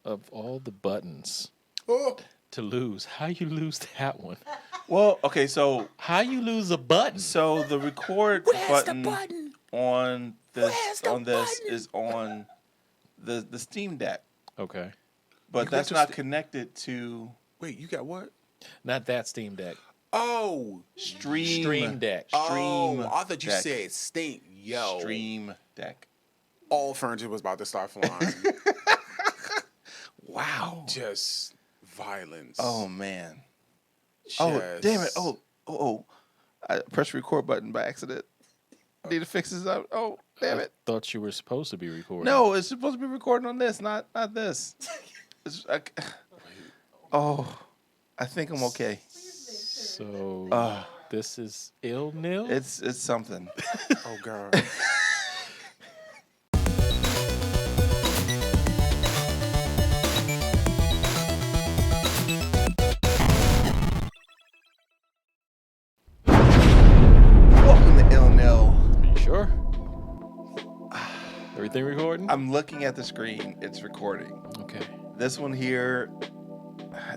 Of all the buttons Oh, to lose, how you lose that one? Well, okay, so How you lose a button? the record button on this is on the Steam Deck, Okay, but You that's went to not Ste- connected to wait, you got what? not that Steam Deck. Oh, Stream Deck. oh, I thought you Deck. said stink. Yo, Stream Deck. all furniture was about to start flying. Wow. Just violence. Oh man. Just, Oh damn it. Oh. I pressed the record button by accident. Need to fix this up. Oh damn it. Thought you were supposed to be recording. No, it's supposed to be recording on this, not this. I think I'm okay. So this is ILNL. It's something. Oh God. Welcome to ILNL. Are you sure? Everything recording? I'm looking at the screen. It's recording. Okay. This one here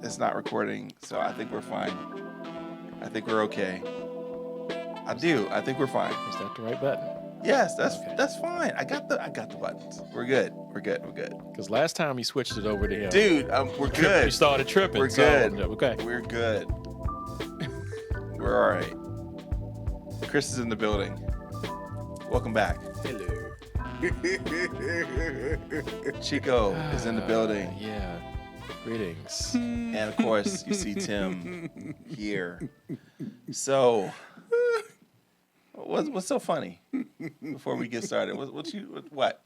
is not recording, so I think we're fine. I think we're okay. I think we're fine. Is that the right button? Yes, that's Okay. that's fine. I got the buttons. We're good. Because last time you switched it over to him, Dude, we're you good. started tripping. We're so- good. Okay. We're good. We're all right. Chris is in the building. Welcome back. Hello. Chico is in the building. Yeah. Greetings. And of course, you see Tim here. So, what's so funny? Before we get started, what?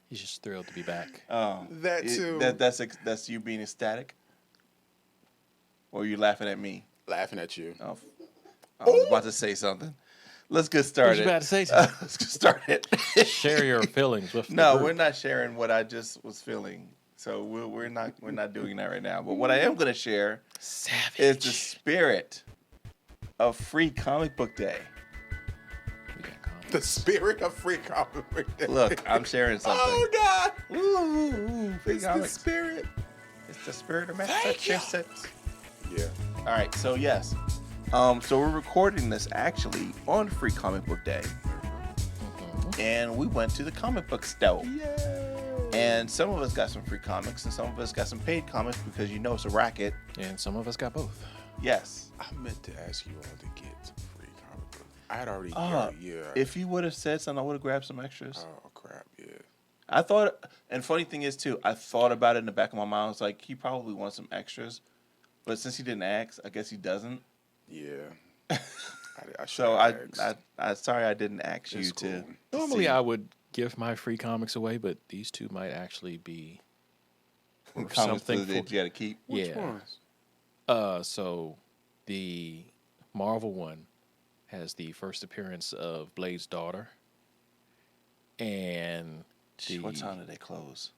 He's just thrilled to be back. Oh, That too. That's you being ecstatic, or you laughing at me? Laughing at you. Oh, I was about to say something. Let's get What started. you about to say to Let's get started. Share your feelings with No, the group. we're not sharing what I just was feeling. So we're not doing that right now. But what I am going to share Savage. is the spirit of Free Comic Book Day. We got comments. The spirit of free comic book day. Look, I'm sharing something. Oh God. Ooh, free It's the comics. spirit. It's the spirit of Thank you. Massachusetts. Yeah. All right, so yes. So we're recording this actually on Free Comic Book Day. And we went to the comic book store. And some of us got some free comics and some of us got some paid comics because you know it's a racket. And some of us got both. Yes. I meant to ask you all to get some free comic books. I had already got it, yeah. If you would have said something, I would have grabbed some extras. Oh crap, yeah. I thought, and funny thing is too, I thought about it in the back of my mind. I was like, he probably wants some extras. But since he didn't ask, I guess he doesn't. Yeah. So I sorry I didn't ask you It's to. cool. Normally, see. I would give my free comics away, but these two might actually be worth Comics something. that you got to keep. Which Yeah. ones? So the Marvel one has the first appearance of Blade's daughter, and What time did they close?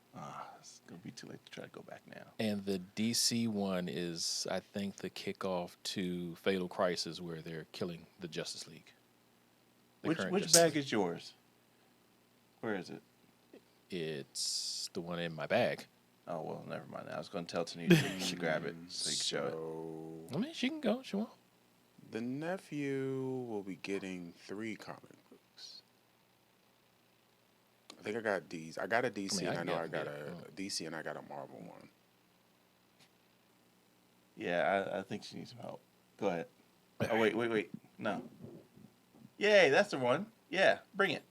It's gonna be too late to try to go back now. And the DC one is, I think, the kickoff to Fatal Crisis, where they're killing the Justice League. The current Which Justice bag League. is yours? Where is it? It's the one in my bag. Oh well, never mind. I was gonna tell Tanisha to grab it so you can show it. So I mean, she can go. She won't. the nephew will be getting 3 comic books. I think I got these. I got a DC, I mean, I and I know can I get got it. a DC, and I got a Marvel one. Yeah, I think she needs some help. Go ahead. Oh wait. No. Yay, that's the one. Yeah, bring it.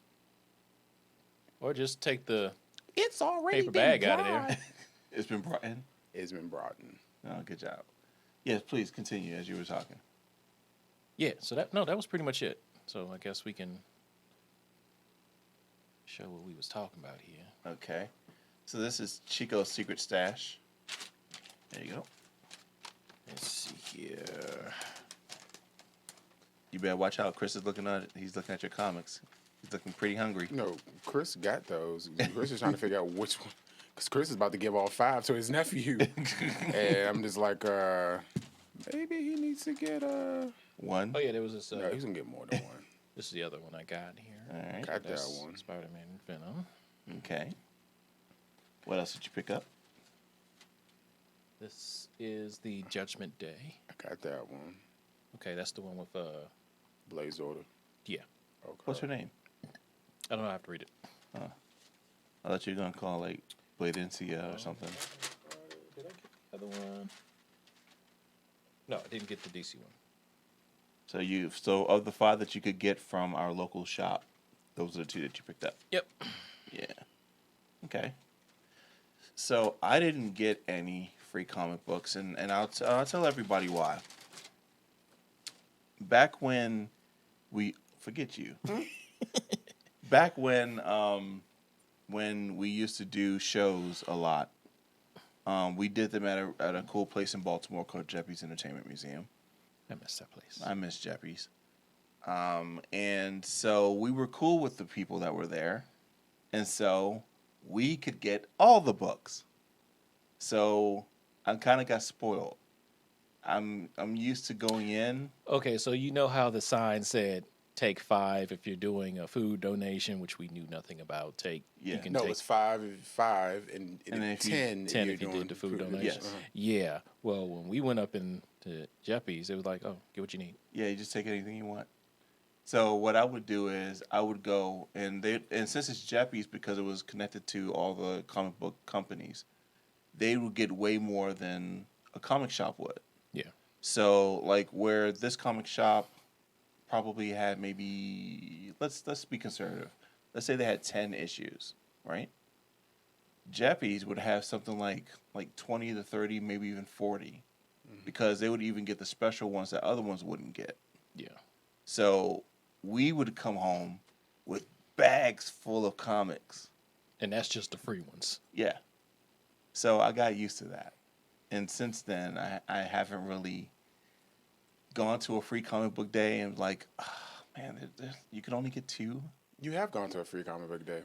Or just take the It's already paper bag out of there. It's been brought in. It's been brought in. Oh, good job. Yes, please continue as you were talking. Yeah. So that was pretty much it. So I guess we can show what we was talking about here. Okay. So this is Chico's secret stash. There you go. Let's see here. You better watch out. Chris is looking at it. He's looking at your comics. He's looking pretty hungry. No, Chris got those. Chris is trying to figure out which one. Because Chris is about to give all 5 to his nephew. And I'm just like, maybe he needs to get One. Oh yeah, there was this. No, he's going to get more than one. This is the other one I got here. All right. Got that That's one. Spider-Man and Venom. Okay. What else did you pick up? This is the Judgment Day. I got that one. Okay, that's the one with Blaze Order. yeah. Okay. What's her name? I don't know. I have to read it. I thought you were gonna call like Bladencia or something. Did I get the other one? No, I didn't get the DC one. So of the 5 that you could get from our local shop, those are the 2 that you picked up. Yep. Yeah. Okay. So I didn't get any free comic books, and I'll tell everybody why. Back when we forget you. Back when we used to do shows a lot, we did them at a cool place in Baltimore called Jeppy's Entertainment Museum. I missed that place. I miss Jeppy's. And so we were cool with the people that were there, and so we could get all the books. So I kind of got spoiled. I'm used to going in. Okay, so you know how the sign said take 5 if you're doing a food donation, which we knew nothing about. Yeah. You can No, take it's five, and then if you- 10. 10 you're if you doing did the food donation. Yes. Yeah. Well, when we went up into Jeppy's, it was like, oh, get what you need. Yeah, you just take anything you want. So what I would do is I would go and since it's Jeppy's, because it was connected to all the comic book companies, they would get way more than a comic shop would. Yeah. So like where this comic shop probably had maybe let's be conservative. Let's say they had 10 issues, right? Jeppy's would have something like 20 to 30, maybe even 40. Because they would even get the special ones that other ones wouldn't get. Yeah. So we would come home with bags full of comics. And that's just the free ones. Yeah. So I got used to that. And since then, I haven't really gone to a free comic book day and like, man, you can only get 2. You have gone to a free comic book day.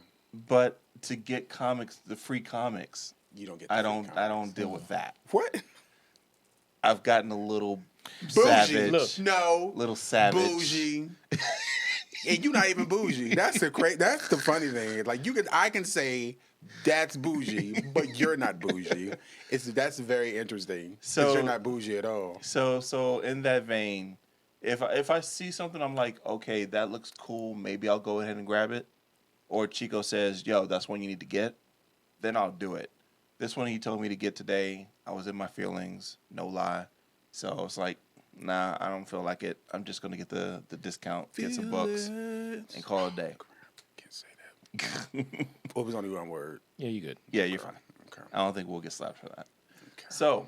But to get comics, the free comics, You don't get the I free don't comics. deal with that. What? I've gotten a little Bougie. savage. Look. No. Little savage. Bougie. And you're not even bougie. That's the funny thing. Like I can say that's bougie, but you're not bougie. That's very interesting. So- So you're not bougie at all. So in that vein, if I see something, I'm like, okay, that looks cool. Maybe I'll go ahead and grab it. Or Chico says, yo, that's one you need to get. Then I'll do it. This one he told me to get today. I was in my feelings, no lie. So it's like, nah, I don't feel like it. I'm just gonna get the discount, get some books, and call it a day. Can't say that. What was only one word? Yeah, you good. Yeah, you're fine. Okay. I don't think we'll get slapped for that. Okay. So,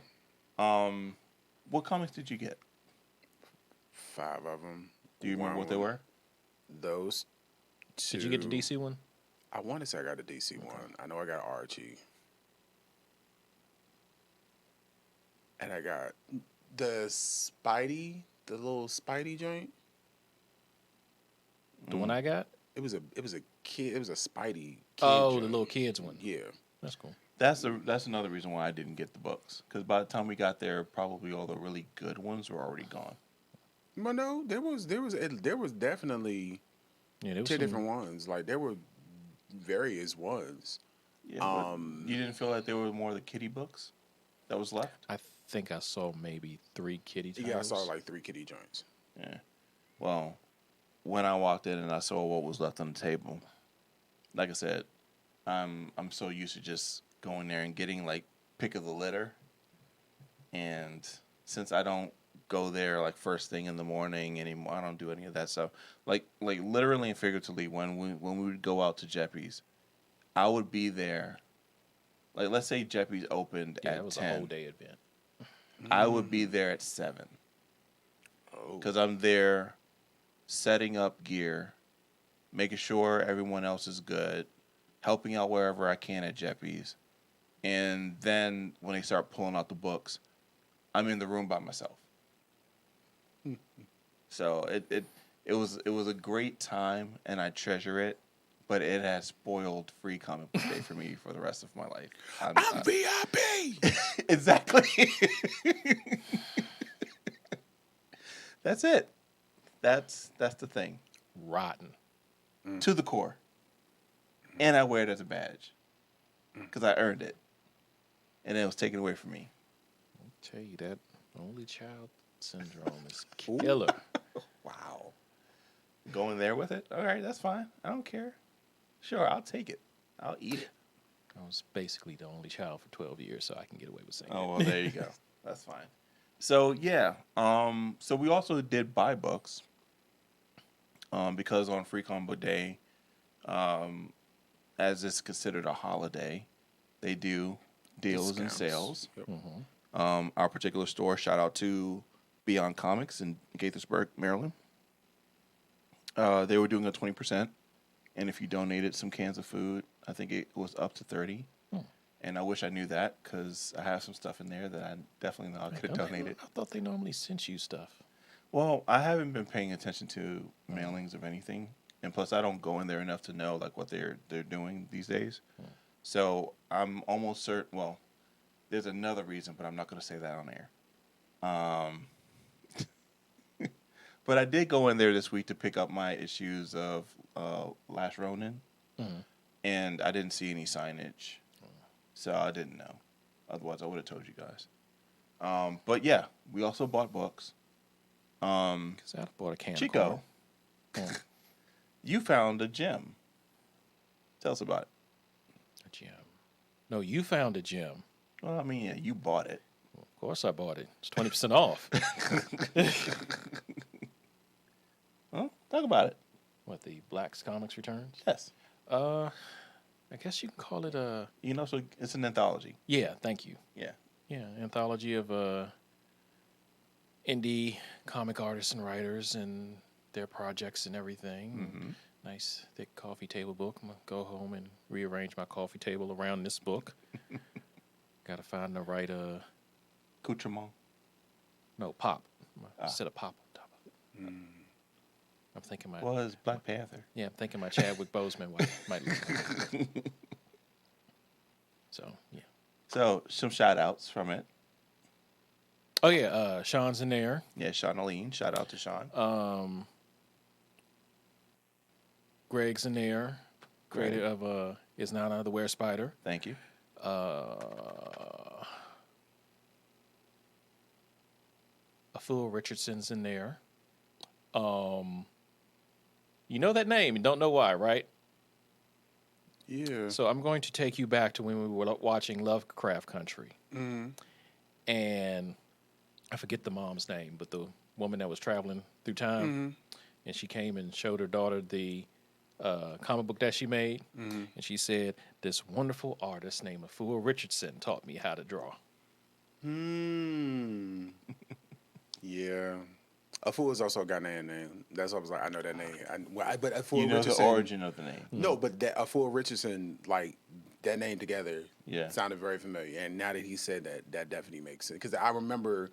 what comics did you get? 5 of them. Do you remember what they were? Those 2. Did you get the DC one? I want to say I got a DC one. I know I got Archie. And I got the Spidey, the little Spidey joint. The one I got? It was a kid. It was a Spidey. Kid Oh, joint. the little kids one. Yeah. That's cool. That's another reason why I didn't get the books, because by the time we got there, probably all the really good ones were already gone. But no, there was definitely Yeah, there was 10 some- different ones. Like there were various ones. Yeah, but you didn't feel like there were more of the kiddie books that was left? I think I saw maybe 3 kitty titles. Yeah, I saw like 3 kitty joints. Yeah. Well, when I walked in and I saw what was left on the table, like I said, I'm so used to just going there and getting like pick of the litter. And since I don't go there like first thing in the morning anymore, I don't do any of that stuff. Like literally and figuratively, when we would go out to Jeppy's, I would be there. Like let's say Jeppy's opened Yeah, at it was 10. a whole day event. I would be there at 7. Oh. Because I'm there setting up gear, making sure everyone else is good, helping out wherever I can at Jeppy's. And then when they start pulling out the books, I'm in the room by myself. So it was a great time, and I treasure it. But it has spoiled free comic book day for me for the rest of my life. I'm VIP. Exactly. That's it. That's the thing. Rotten. To the core. And I wear it as a badge. because I earned it, and it was taken away from me. I'll tell you that only child syndrome is Ooh. killer. Wow. Going there with it? All right, that's fine. I don't care. Sure, I'll take it. I'll eat it. I was basically the only child for 12 years, so I can get away with saying Oh, that. well, there you go. That's fine. So, yeah. So we also did buy books because on Free Comic Book Day, as it's considered a holiday, they do deals and Discounts. sales. Yep. Our particular store, shout out to Beyond Comics in Gaithersburg, Maryland. They were doing a 20%. And if you donated some cans of food, I think it was up to 30. And I wish I knew that because I have some stuff in there that I definitely know I could have donated. I thought they normally sent you stuff. Well, I haven't been paying attention to mailings of anything, and plus I don't go in there enough to know like what they're doing these days. So I'm almost certain. Well, there's another reason, but I'm not going to say that on air. But I did go in there this week to pick up my issues of Last Ronin, and I didn't see any signage, so I didn't know. Otherwise, I would have told you guys. But yeah, we also bought books. Because I bought a can Chico, of corn. you found a gem. Tell us about it. A gem. No, you found a gem. Well, I mean, yeah, you bought it. Of course I bought it. It's 20% off. Huh? Talk about it. What, the Black's Comics Returns? Yes. I guess you can call it a... You know, so it's an anthology. Yeah, thank you. Yeah. Yeah, anthology of indie comic artists and writers and their projects and everything. Nice thick coffee table book. I'm going to go home and rearrange my coffee table around this book. Got to find the right... Accoutrement. No, pop. Instead of pop on top of it. I'm thinking my... Well, it's Black Panther. Yeah, I'm thinking my Chadwick Boseman might look like. So, yeah. So, some shout outs from it. Oh, yeah, Sean's in there. Yeah, Sean Aline. Shout out to Sean. Greg's in there. Creator of Is Not Another Were Spider. Thank you. Afua Richardson's in there. You know that name. You don't know why, right? Yeah. So I'm going to take you back to when we were watching Lovecraft Country. And I forget the mom's name, but the woman that was traveling through time. And she came and showed her daughter the comic book that she made. And she said, this wonderful artist named Afua Richardson taught me how to draw. Yeah. Afua is also a Ghanaian name. That's why I was like, I know that name. But Afua You know Richardson, the origin of the name. No, but that Afua Richardson, like that name together, Yeah. sounded very familiar. And now that he said that, that definitely makes sense. Because I remember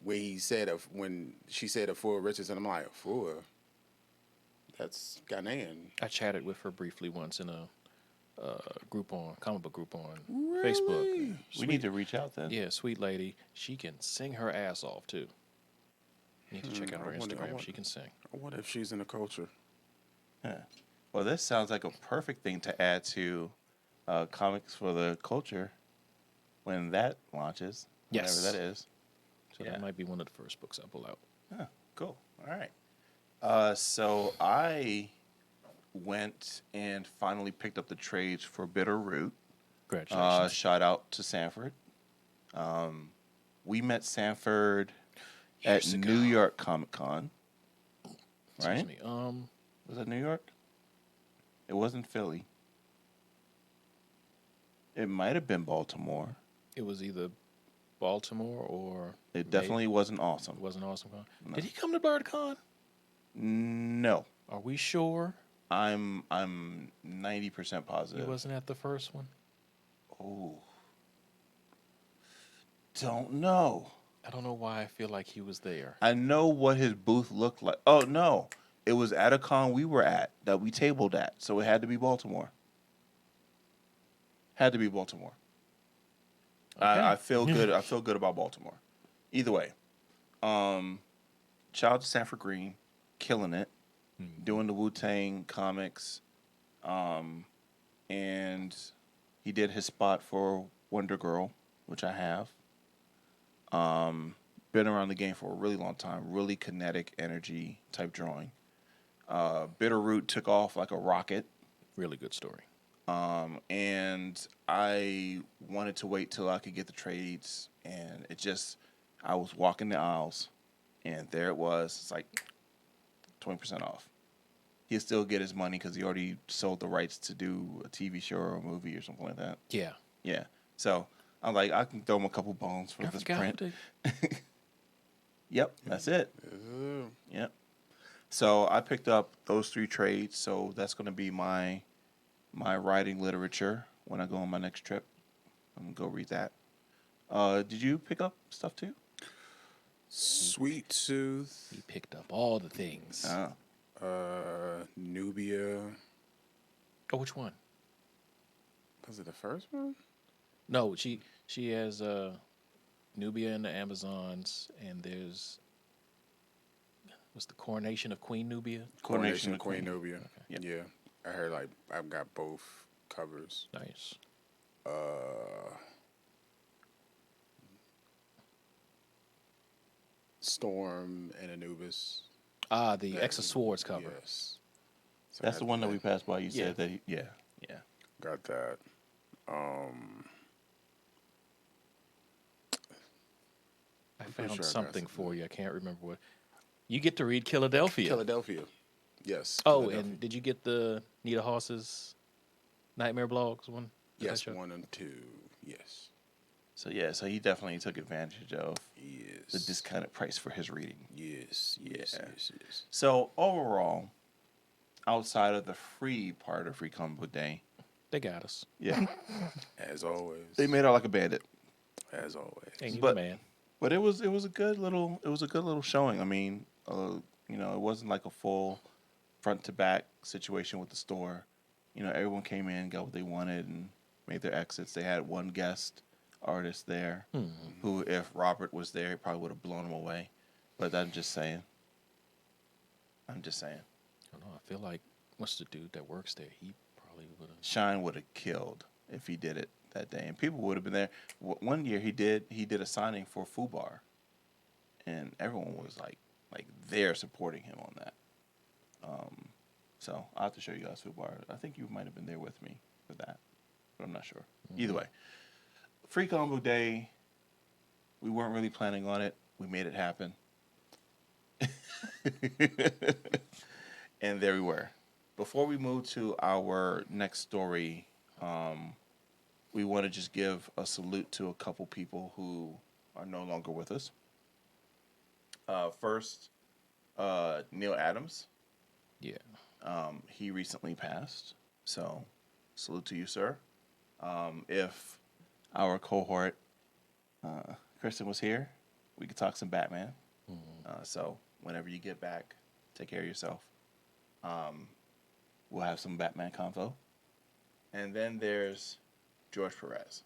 when he said when she said Afua Richardson, I'm like, Afua, that's Ghanaian. I chatted with her briefly once in a comic book group on Facebook. We need to reach out then. Yeah, sweet lady. She can sing her ass off too. You need to check out her Instagram. She can sing. I wonder if she's in the culture. Yeah. Well, this sounds like a perfect thing to add to Comics for the Culture when that launches. Yes. Whenever that is. So that might be one of the first books I pull out. Huh, cool. All right. So I went and finally picked up the trades for Bitter Root. Congratulations. Shout out to Sanford. We met Sanford at Years ago. New York Comic Con. Excuse Right? me. Was it New York? It wasn't Philly. It might have been Baltimore. It was either Baltimore or It definitely wasn't awesome. It wasn't Awesome Con. No. Did he come to BirdCon? No. Are we sure I'm 90% he positive. wasn't at the first one? Oh. Don't know. I don't know why I feel like he was there. I know what his booth looked like. Oh, no. It was at a con we were at that we tabled at. So it had to be Baltimore. Had to be Baltimore. Okay. I feel good. I feel good about Baltimore. Either way. Shout out to Sanford Green. Killing it. Doing the Wu-Tang comics. And He did his spot for Wonder Girl, which I have. Been around the game for a really long time. Really kinetic energy type drawing. Bitterroot took off like a rocket. Really good story. And I wanted to wait till I could get the trades, and I was walking the aisles, and there it was. It's like 20% off. He'll still get his money because he already sold the rights to do a TV show or a movie or something like that. Yeah. Yeah. So I'm like, I can throw him a couple bones for this print. Yep, that's it. Yep. So I picked up those 3 trades. So that's going to be my writing literature when I go on my next trip. I'm going to go read that. Did you pick up stuff too? Sweet Tooth. He picked up all the things. Nubia. Oh, which one? Was it the first one? No, she has Nubia in the Amazons, and there's what's the Coronation of Queen Nubia? Coronation of Queen Nubia. Okay. Yep. Yeah. I heard I've got both covers. Nice. Storm and Anubis. The X of Swords cover. Yes. So That's the one that we passed by. You Yeah. said that. Yeah. got that. I pretty found sure I got something something. for you. I can't remember what. You get to read Philadelphia. Philadelphia. Yes. Oh, Philadelphia. and did you get the Nita Hoss's Nightmare Blogs one? that I Yes, showed? 1 and 2. Yes. So he definitely took advantage of Yes. the discounted price for his reading. Yes. Yes. Yeah. Yes. Yes. So overall, outside of the free part of Free Comic Book Day, They got us. yeah, As always. they made out like a bandit. As always. Ain't you But- the man? But it was a good little showing. I mean, it wasn't like a full front to back situation with the store. Everyone came in, got what they wanted, and made their exits. They had one guest artist there, who, if Robert was there, he probably would have blown him away. But I'm just saying. I don't know. I feel like what's the dude that works there? He probably would have. Shine would have killed if he did it that day, and people would have been there. One year he did a signing for Fubar, and everyone was like there supporting him on that. So I'll have to show you guys Fubar. I think you might have been there with me for that, but I'm not sure. Either way, Free Comic Book Day. We weren't really planning on it. We made it happen, and there we were. Before we move to our next story, we want to just give a salute to a couple people who are no longer with us. First, Neil Adams. Yeah. He recently passed, so salute to you, sir. If our cohort, Kristen, was here, we could talk some Batman. So whenever you get back, take care of yourself. We'll have some Batman convo. And then there's George Perez.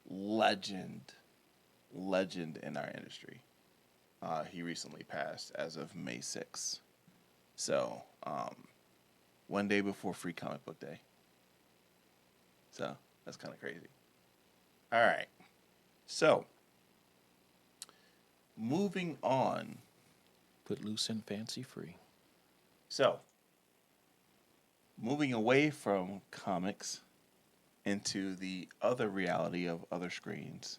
Legend in our industry. He recently passed as of May 6th. So, one day before Free Comic Book Day. So, that's kind of crazy. All right. So, moving on. Put loose and fancy free. So, moving away from comics into the other reality of other screens,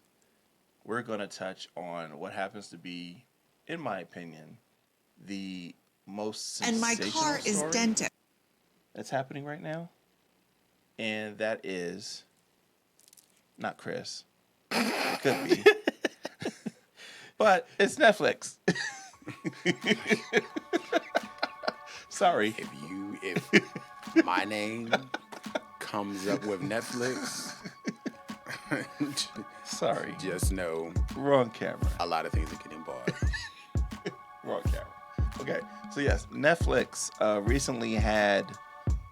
we're going to touch on what happens to be, in my opinion, the most And my sensational car is story dented. that's happening right now. And that is not Chris. It could be. But it's Netflix. Sorry. If my name comes up with Netflix, Sorry. just know Wrong camera. a lot of things are getting bought. Wrong camera. Okay, so yes, Netflix recently had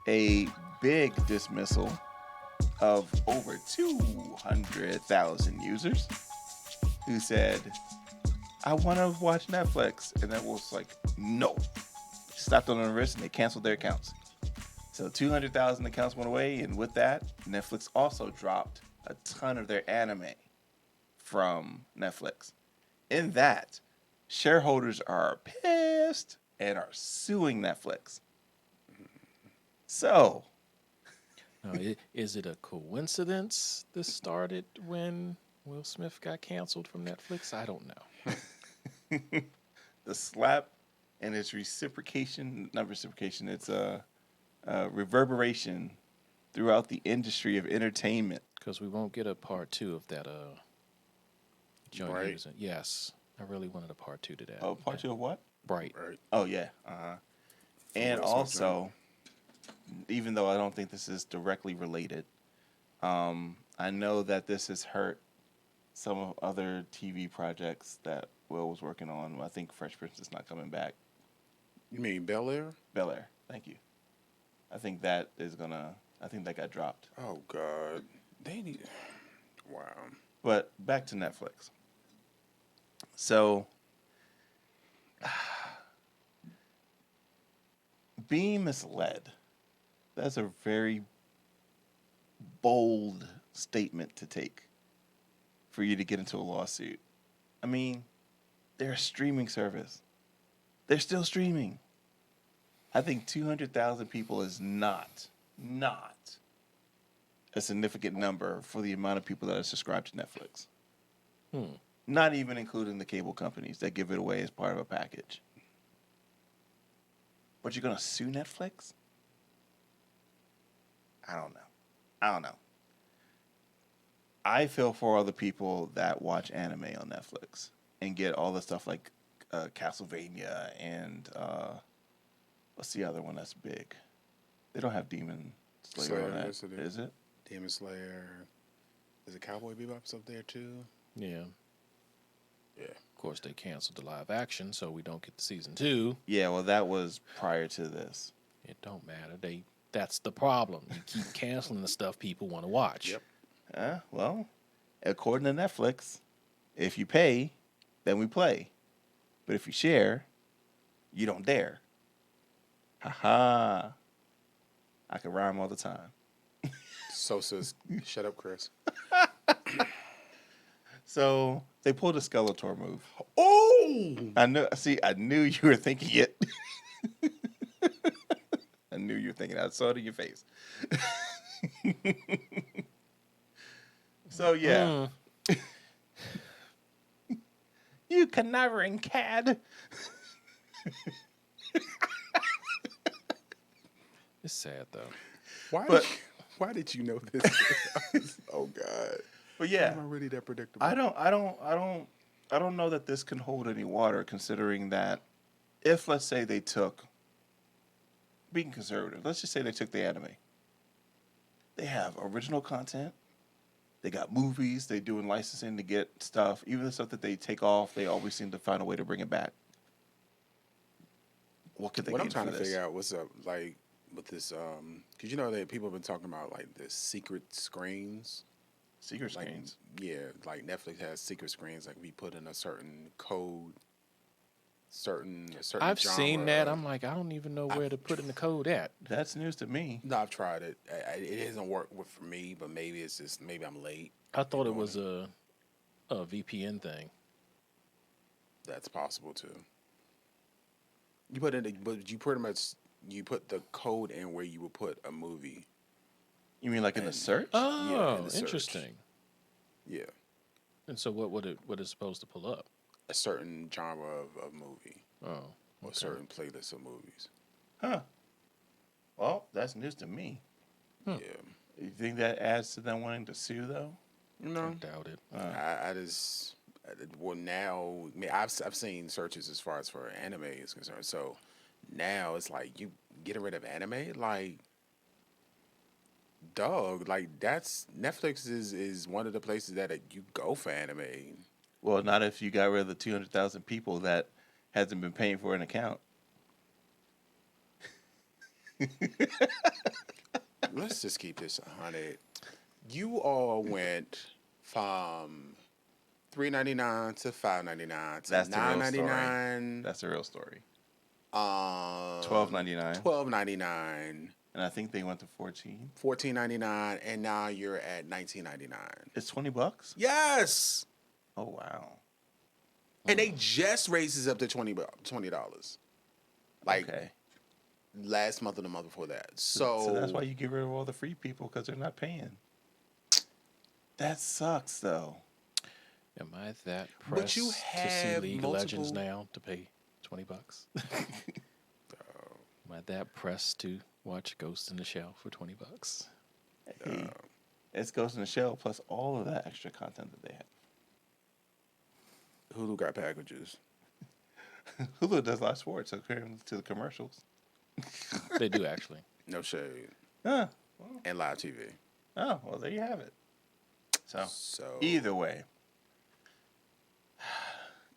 a big dismissal of over 200,000 users who said, I want to watch Netflix. And that was like, no. Slapped on the wrist and they canceled their accounts. So 200,000 accounts went away, and with that, Netflix also dropped a ton of their anime from Netflix. In that, shareholders are pissed and are suing Netflix. So, Now, is it a coincidence this started when Will Smith got canceled from Netflix? I don't know. the slap and its not reciprocation, it's a reverberation throughout the industry of entertainment. Because we won't get a part 2 of that joint he Bright. was in. Yes, I really wanted a part 2 to that. Oh, part two of what? Bright. Right. Oh, yeah. Uh-huh. And Will Smith also, even though I don't think this is directly related, I know that this has hurt some of other TV projects that Will was working on. I think Fresh Prince is not coming back. You mean Bel Air? Bel Air, thank you. I think that got dropped. Oh God, they need. Wow. But back to Netflix. So, being misled, that's a very bold statement to take for you to get into a lawsuit. I mean, they're a streaming service. They're still streaming. I think 200,000 people is not a significant number for the amount of people that are subscribed to Netflix. Not even including the cable companies that give it away as part of a package. But you're going to sue Netflix? I don't know. I feel for all the people that watch anime on Netflix and get all the stuff like Castlevania and what's the other one that's big? They don't have Demon Slayer on that. Yes, it Is it? Demon Slayer. Is it Cowboy Bebop's up there too? Yeah. Yeah. Of course, they canceled the live action, so we don't get the season 2. Yeah, well, that was prior to this. It don't matter. That's the problem. You keep canceling the stuff people want to watch. Yep. Well, according to Netflix, if you pay, then we play. But if you share, you don't dare. Ha. I can rhyme all the time. Sosa's shut up, Chris. So they pulled a Skeletor move. Oh! I knew you were thinking it. I knew you were thinking it. I saw it in your face. So yeah. You conniving cad. It's sad though. Why did you know this? Oh God. But yeah, Am I really that predictable? I don't know that this can hold any water, considering that if, let's say, they took, being conservative, let's just say they took the anime. They have original content. They got movies. They're doing licensing to get stuff. Even the stuff that they take off, they always seem to find a way to bring it back. What could they What gain I'm trying from to this? figure out what's up, like with this, because you know that people have been talking about like the secret screens. Secret Like, screens. yeah, like Netflix has secret screens. Like we put in a certain code, certain I've genre seen that. of- I'm like, I don't even know where to put in the code at. That's news to me. No, I've tried it. It hasn't worked for me, but maybe it's just maybe I'm late. I thought it doing was a VPN thing. That's possible too. You put in, but you pretty much put the code in where you would put a movie. You mean like in the And- search? Oh, in the search. interesting. Yeah, And so what is supposed to pull up? a certain genre of movie Oh, or a okay. certain playlist of movies. Huh. Well, that's news to me. Yeah, You think that adds to them wanting to sue, though? I no, doubt it. I just well now. I mean, I've seen searches as far as for anime is concerned. So now it's like you getting rid of anime, like. Dog, like that's Netflix is one of the places that you go for anime. Well, not if you got rid of the 200,000 people that hasn't been paying for an account. Let's just keep this 100. You all went from $3.99 to $5.99 to That's the real story. $9.99. That's the real story. $12.99. $12.99. $12.99. and I think they went to 14. $14.99, and now you're at $19.99. It's $20. Yes, Oh wow. and they just raised it up to $20. Like Okay. last month or the month before that. So that's why you get rid of all the free people because they're not paying. That sucks though. Am I that But pressed you to see have League of Legends multiple- now to pay $20? Am I that pressed to watch Ghost in the Shell for $20? Hey, it's Ghost in the Shell plus all of that extra content that they have. Hulu got packages. Hulu does live sports according to the commercials. They do actually. No shade. Huh. And live TV. Oh, well, there you have it. So, So either way,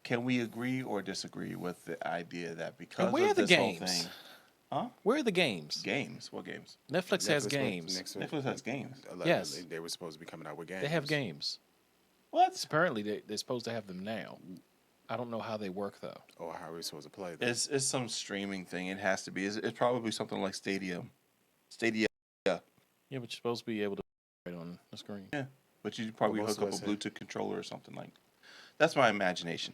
can we agree or disagree with the idea that because And where of are the this whole games? thing, huh? Where are the games? Games? What games? Netflix has games. Netflix has games. Allegedly, Yes. they were supposed to be coming out with games. They have games. What? Apparently, they're supposed to have them now. I don't know how they work though. Or how are we supposed to play them? It's some streaming thing. It has to be. It's probably something like Stadia. Stadia. Yeah, but you're supposed to be able to play it on the screen. Yeah, but you probably Well, most hook up of a us Bluetooth controller or something like. That's my imagination.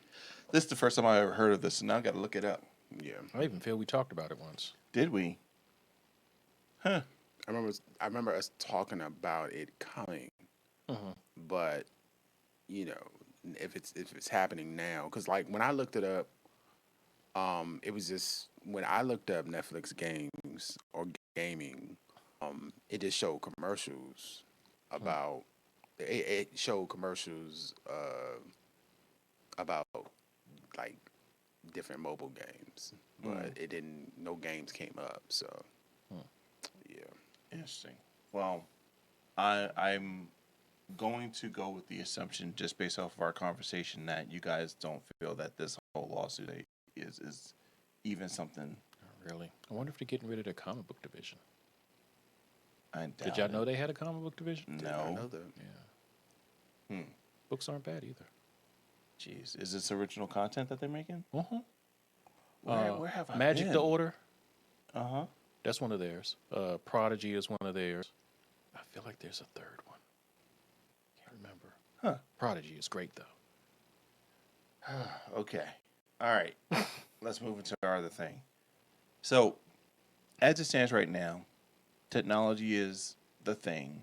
This is the first time I ever heard of this, and now I got to look it up. Yeah. I even feel we talked about it once. Did we? Huh. I remember us talking about it coming, but you know, if it's happening now, because like when I looked it up, it was just when I looked up Netflix games or gaming, it just showed commercials about it showed commercials about like different mobile games, but it didn't. No games came up, so yeah. Interesting. Well, I'm going to go with the assumption, just based off of our conversation, that you guys don't feel that this whole lawsuit is even something. Not really. I wonder if they're getting rid of their comic book division. I Did doubt y'all it. know they had a comic book division? Did not know No. that. Yeah. Hmm. Books aren't bad either. Jeez, is this original content that they're making? Uh-huh. Where have I Magic been? the Order. Uh huh. That's one of theirs. Prodigy is one of theirs. I feel like there's a third one. Can't remember. Huh. Prodigy is great though. Okay. All right. Let's move into our other thing. So, as it stands right now, technology is the thing.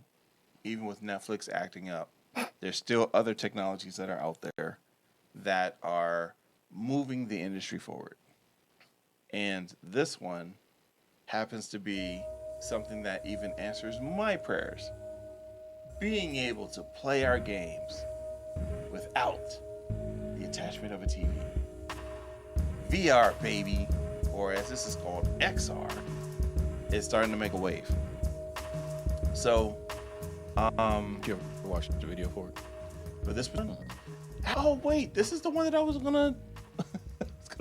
Even with Netflix acting up, there's still other technologies that are out there that are moving the industry forward. And this one happens to be something that even answers my prayers. Being able to play our games without the attachment of a TV. VR, baby, or as this is called, XR, is starting to make a wave. So, Did you ever watch the video for it? for this one, oh wait, this is the one that I was gonna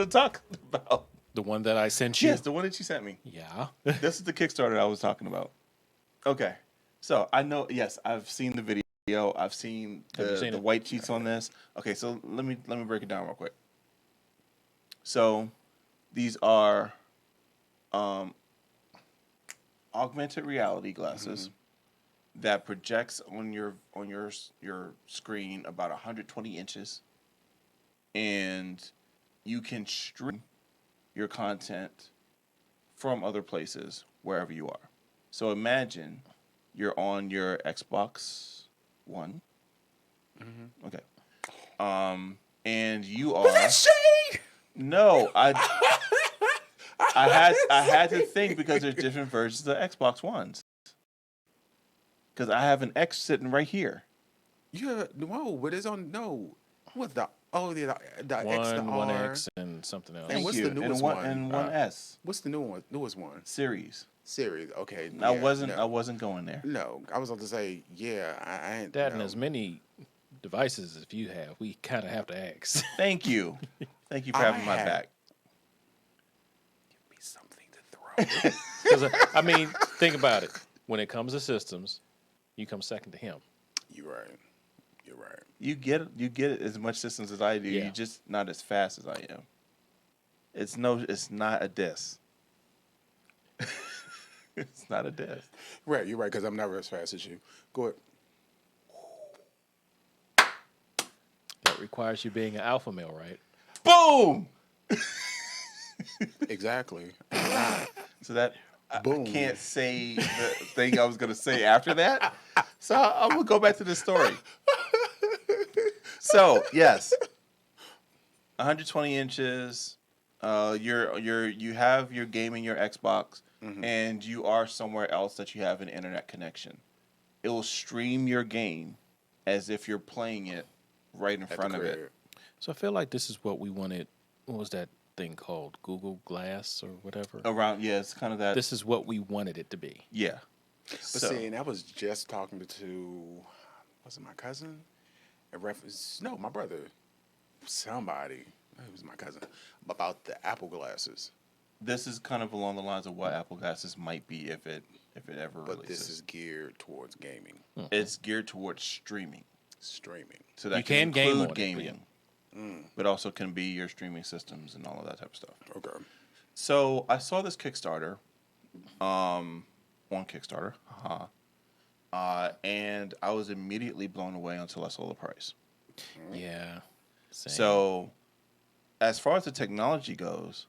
talk about. The one that I sent you? Yes, the one that you sent me. Yeah. This is the Kickstarter I was talking about. Okay, so I know. Yes, I've seen the video. I've seen Have you seen the it? white sheets on this. Okay, so let me break it down real quick. So these are augmented reality glasses that projects on your screen about 120 inches, and you can stream your content from other places wherever you are. So imagine you're on your Xbox One. Okay. And you are. Shade. No, I had to think because there's different versions of Xbox Ones. Because I have an X sitting right here. You have no, but it's on no. What's the the X, the One R. X and something else. And Thank what's you. the newest and one? one? And one S What's the newest one? series. Series. Okay. I yeah, wasn't going there. No, I was about to say yeah. I ain't That no. and as many devices as you have, we kind of have to ask. Thank you for having my had- back. Give me something to throw. Because I mean, think about it. When it comes to systems, you come second to him. You're right. You're right. You get as much systems as I do. Yeah. You're just not as fast as I am. It's not a diss. It's not a diss. Right, you're right, because I'm never as fast as you. Go ahead. That requires you being an alpha male, right? Boom. Exactly. I'm not. So that I Boom. can't say the thing I was gonna say after that. So I'm gonna go back to this story. So yes, 120 inches. You have your game in your Xbox, and you are somewhere else that you have an internet connection. It will stream your game as if you're playing it right in At the front of it. crib. So I feel like this is what we wanted. What was that thing called? Google Glass or whatever? Around, yeah, it's kind of that. This is what we wanted it to be. Yeah. But So, see, and I was just talking to, was it my cousin? In reference, no, my brother. Somebody. It was my cousin. About the Apple glasses. this is kind of along the lines of what Apple glasses might be if it ever But releases. this is geared towards gaming, It's geared towards streaming. streaming. So that You can can game include on it, but gaming, but also can be your streaming systems and all of that type of stuff. Okay. So I saw this Kickstarter, on Kickstarter, and I was immediately blown away until I saw the price. Yeah. Same. So, as far as the technology goes,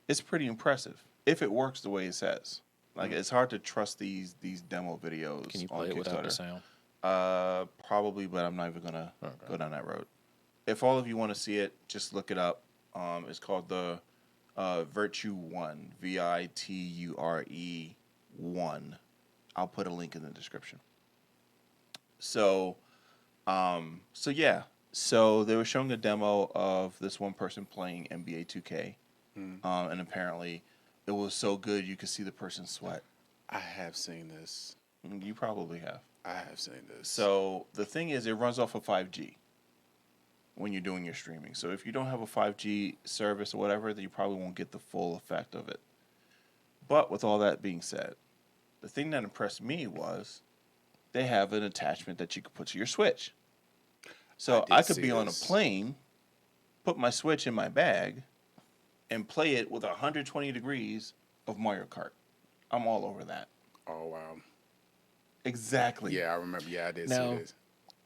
it's pretty impressive if it works the way it says. Like it's hard to trust these demo videos. Can you on play it without the Kickstarter. sound? Probably, but I'm not even gonna go down that road. If all of you want to see it, just look it up. It's called the Virtue One, VITURE 1. I'll put a link in the description. So, yeah. So they were showing a demo of this one person playing NBA 2K, and apparently, it was so good you could see the person sweat. I have seen this. You probably have. I have seen this. So the thing is, it runs off of 5G when you're doing your streaming. So if you don't have a 5G service or whatever, then you probably won't get the full effect of it. But with all that being said, the thing that impressed me was they have an attachment that you can put to your Switch. So I did I could see be on a this. plane, put my Switch in my bag, and play it with 120 degrees of Mario Kart. I'm all over that. Oh wow. Exactly. Yeah, I remember. Yeah, I did Now- see this.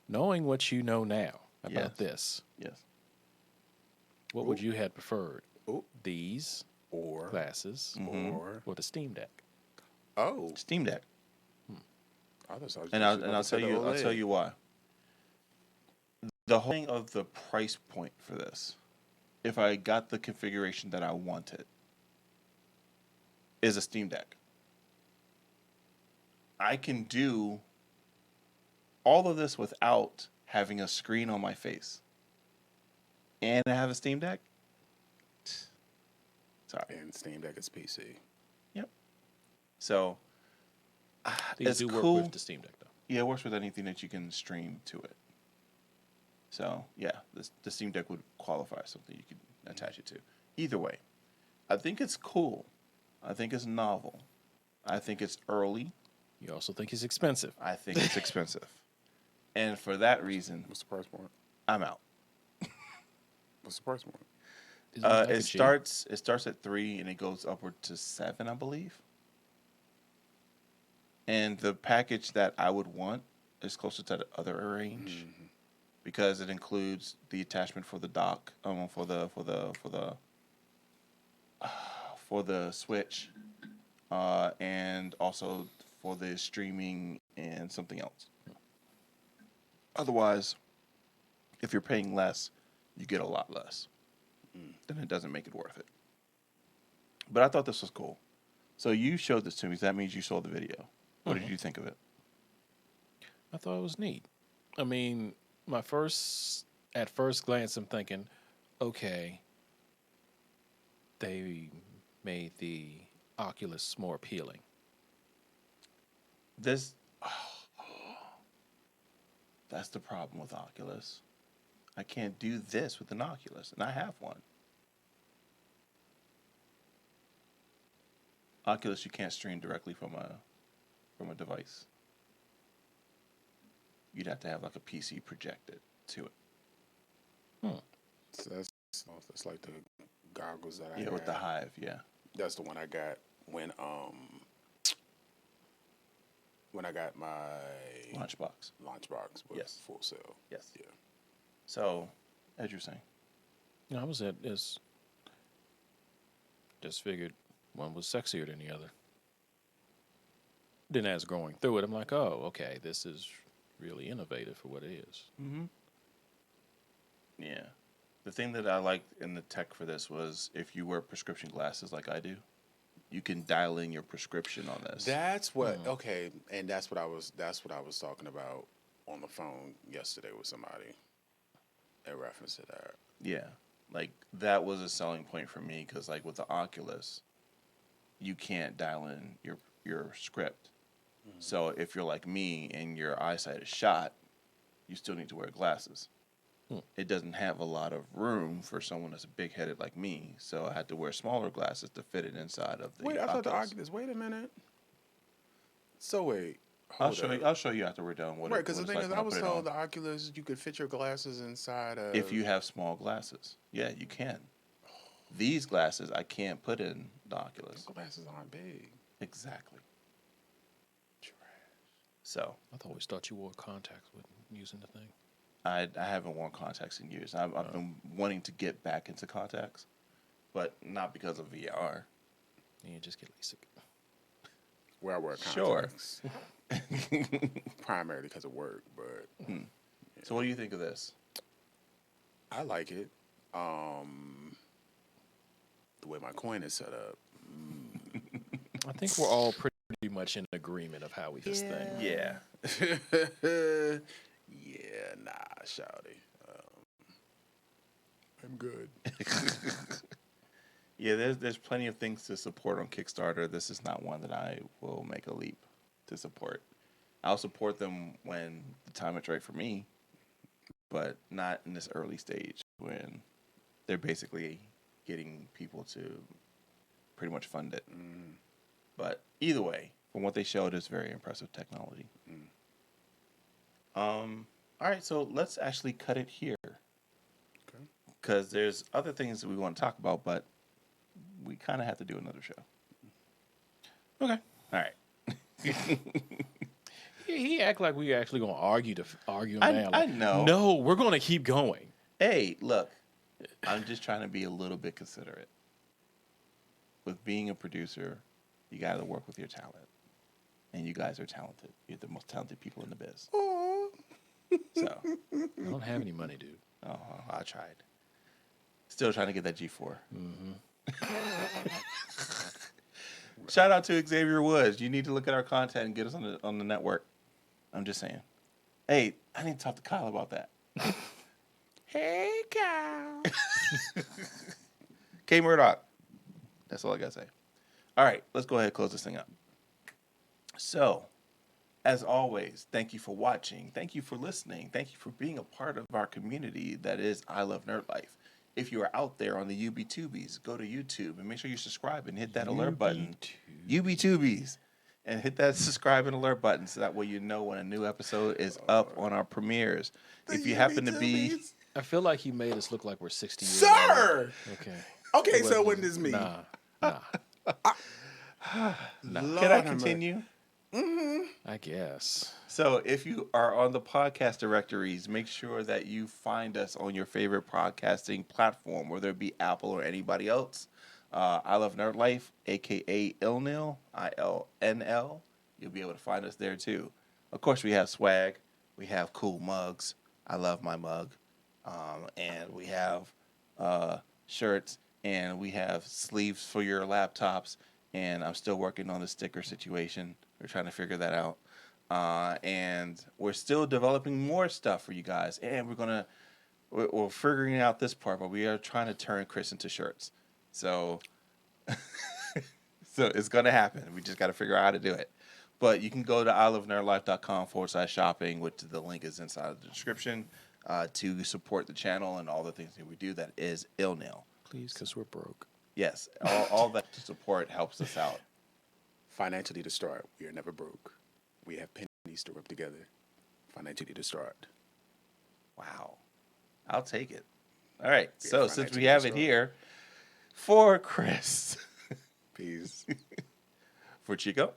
Knowing what you know now about Yes. this, Yes. what would you have preferred? Ooh. These Or glasses or or the Steam Deck? oh, Steam Deck. I was just And about I'll to say tell the you I'll tell OLED. you why. The whole thing of the price point for this, if I got the configuration that I wanted, is a Steam Deck. I can do all of this without having a screen on my face. And I have a Steam Deck? Sorry. And Steam Deck is PC. Yep. So These it's do cool. work with the Steam Deck, though. Yeah, it works with anything that you can stream to it. So, yeah, the Steam Deck would qualify as something you could attach it to. Either way, I think it's cool. I think it's novel. I think it's early. You also think it's expensive. I think it's expensive. And for that reason, What's the price point? I'm out. What's the price point? Isn't it like a It G? starts at 3 and it goes upward to 7, I believe. And the package that I would want is closer to the other range because it includes the attachment for the dock, for the Switch, and also for the streaming and something else. Otherwise, if you're paying less, you get a lot less. Then it doesn't make it worth it. But I thought this was cool. So you showed this to me. So that means you saw the video. What did you think of it? I thought it was neat. I mean, at first glance, I'm thinking, okay, they made the Oculus more appealing. That's the problem with Oculus. I can't do this with an Oculus, and I have one. Oculus, you can't stream directly from a device. You'd have to have like a PC projected to it. So that's like the goggles that I Yeah, got. with the Hive, yeah. That's the one I got when when I got my Lunchbox. lunchbox was Yes. Full Sail. Yes. Yeah. So, as you're saying. I was at this. Just figured one was sexier than the other. Then as growing through it, I'm like, oh, okay, this is really innovative for what it is. Mm-hmm. Yeah. The thing that I liked in the tech for this was if you wear prescription glasses like I do, you can dial in your prescription on this. That's what okay, and that's what I was talking about on the phone yesterday with somebody in reference to that. Yeah. Like that was a selling point for me because like with the Oculus, you can't dial in your script. So if you're like me and your eyesight is shot, you still need to wear glasses. It doesn't have a lot of room for someone that's big headed like me, so I had to wear smaller glasses to fit it inside of the Wait, I thought the Oculus. Oculus. Wait a minute. So wait, I'll hold show up. you. I'll show you after we're done. What Right, it, because the what thing it's is, like I when was put it told on. the Oculus you could fit your glasses inside of. If you have small glasses, yeah, you can. These glasses I can't put in the Oculus. glasses aren't big. Exactly. Trash. So I always thought you wore contacts with using the thing. I haven't worn contacts in years. I've been wanting to get back into contacts, but not because of VR. You just get LASIK. Where I wear Sure. contacts. Primarily because of work, but So what do you think of this? I like it. The way my coin is set up. I think we're all pretty much in agreement of how we this thing. Yeah. Yeah, nah, shawty. I'm good. Yeah, there's plenty of things to support on Kickstarter. This is not one that I will make a leap to support. I'll support them when the time is right for me, but not in this early stage when they're basically getting people to pretty much fund it. But either way, from what they showed, it's very impressive technology. All right, so let's actually cut it here. Okay. Because there's other things that we want to talk about, but we kind of have to do another show. Okay. All right. He act like we actually gonna argue I- now. I Like, know. No, we're gonna keep going. Hey, look, I'm just trying to be a little bit considerate. With being a producer, you got to work with your talent. And you guys are talented. You're the most talented people in the biz. So, I don't have any money, dude. oh, I tried. Still trying to get that G4. Shout out to Xavier Woods. You need to look at our content and get us on the network. I'm just saying. Hey, I need to talk to Kyle about that. Hey, Kyle. K Murdoch. That's all I gotta say. All right, let's go ahead and close this thing up. So, as always, thank you for watching. Thank you for listening. Thank you for being a part of our community that is I Love Nerd Life. If you are out there on the UBTubies, go to YouTube and make sure you subscribe and hit that alert button. UBTubies. And hit that subscribe and alert button so that way you know when a new episode is up on our premieres. If you happen to be... I feel like he made us look like we're 60 years Sir! old. Okay. Okay, It so wasn't- when this me? Nah. Can I continue? I guess. So if you are on the podcast directories, make sure that you find us on your favorite podcasting platform, whether it be Apple or anybody else. I Love Nerd Life, a.k.a. ILNL, ILNL. You'll be able to find us there too. Of course, we have swag. We have cool mugs. I love my mug. And we have shirts. And we have sleeves for your laptops. And I'm still working on the sticker situation. We're trying to figure that out. And we're still developing more stuff for you guys. And we're figuring out this part, but we are trying to turn Chris into shirts. So, so it's going to happen. We just got to figure out how to do it. But you can go to ilovenerdlife.com/shopping, which the link is inside of the description, to support the channel and all the things that we do. That is ILNL. Please, because we're broke. Yes, all that to support helps us out. Financially distraught. We are never broke. We have pennies to rub together. Financially distraught. Wow. I'll take it. All right. Yeah, So since we financially have it distraught. here, for Chris, Peace. for Chico,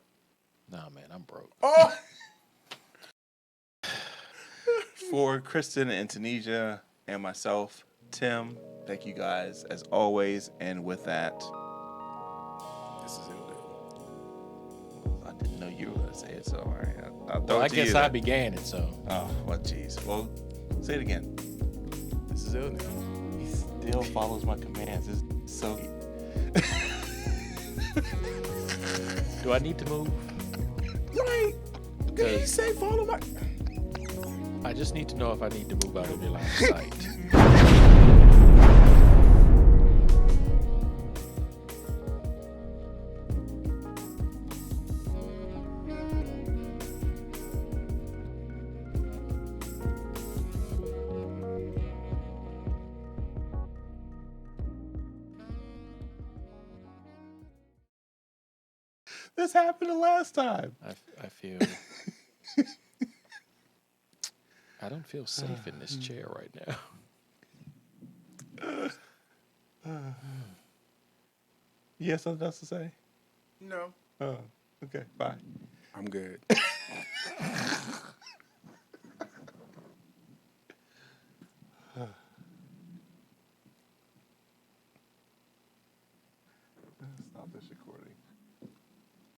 Nah, man, I'm broke. Oh, For Kristen and Tunisia and myself, Tim, thank you guys as always. And with that, this is it. I didn't know you were going to say it, so all right. I'll throw Well, it I to guess you I then. began it, so. Oh, well, jeez. Well, say it again. This is it. He still follows my commands. It's so. Do I need to move? Right. Did he Because say follow my? I just need to know if I need to move out of your line of sight. This happened the last time. I feel. I don't feel safe in this chair right now. You have something else to say? No. Oh, okay. Bye. I'm good. Stop this recording.